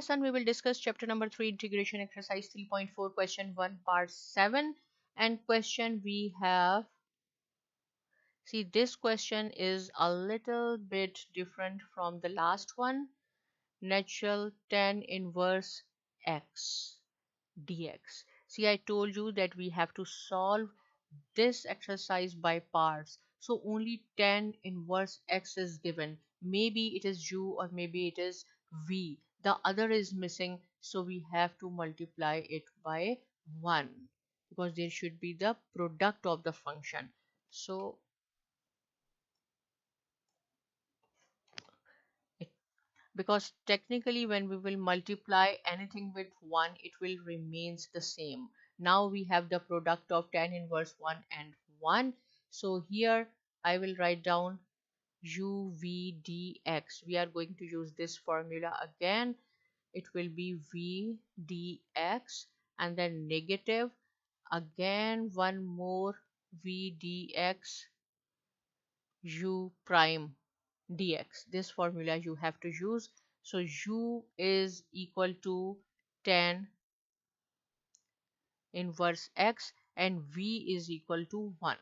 Lesson we will discuss chapter number 3, integration exercise 3.4, question 1 part 7. And question we have, see, this question is a little bit different from the last one. Natural tan inverse x dx. See, I told you that we have to solve this exercise by parts. So only tan inverse x is given. Maybe it is u or maybe it is v. The other is missing, so we have to multiply it by 1 because there should be the product of the function. So it, because technically when we will multiply anything with 1, it will remains the same. Now we have the product of tan inverse 1 and 1. So here I will write down uv dx. We are going to use this formula again. It will be v dx and then negative, again one more v dx u prime dx. This formula you have to use. So u is equal to tan inverse x and v is equal to 1,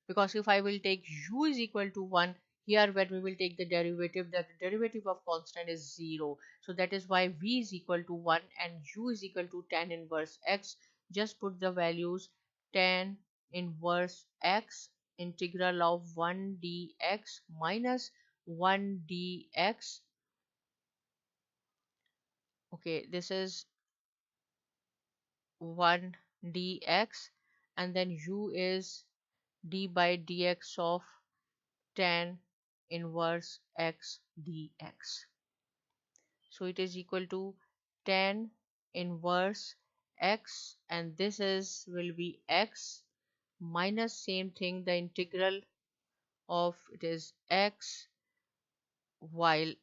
because if I will take u is equal to 1, here when we will take the derivative of constant is 0. So that is why v is equal to 1 and u is equal to tan inverse x. Just put the values. Tan inverse x integral of 1 dx minus 1 dx. Okay, this is 1 dx and then u is d by dx of tan inverse x dx. So it is equal to tan inverse x and this is will be x minus same thing, the integral of it is x, while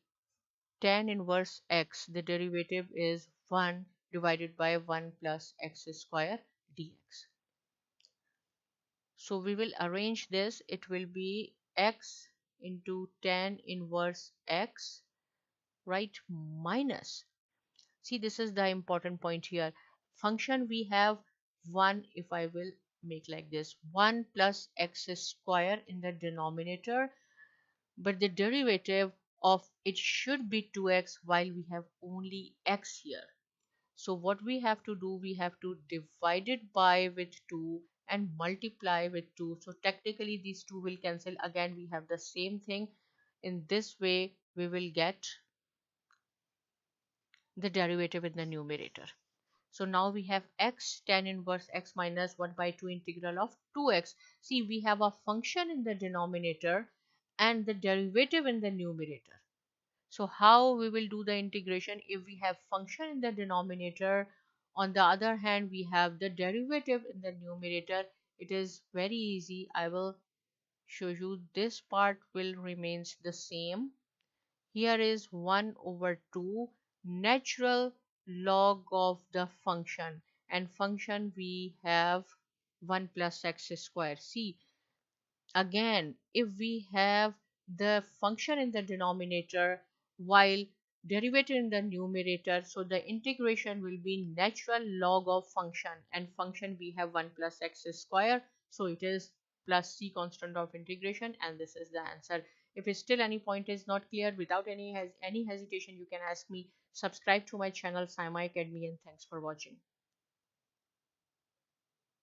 tan inverse x the derivative is 1 divided by 1 plus x square dx. So we will arrange this. It will be x into tan inverse x, right, minus. See, this is the important point here. Function we have 1, if I will make like this, 1 plus x square in the denominator, but the derivative of it should be 2x while we have only x here. So what we have to do, we have to divide it by with 2 and multiply with 2. So technically these two will cancel. Again we have the same thing. In this way we will get the derivative in the numerator. So now we have x tan inverse x minus 1 by 2 integral of 2x. See, we have a function in the denominator and the derivative in the numerator. So how we will do the integration? If we have function in the denominator, on the other hand we have the derivative in the numerator, it is very easy. I will show you. This part will remains the same. Here is 1 over 2 natural log of the function, and function we have 1 plus x square. See, again, if we have the function in the denominator while derivative in the numerator, so the integration will be natural log of function, and function we have 1 plus x square, so it is plus c constant of integration, and this is the answer. If still any point is not clear, without any hesitation you can ask me. Subscribe to my channel Saima Academy, and thanks for watching.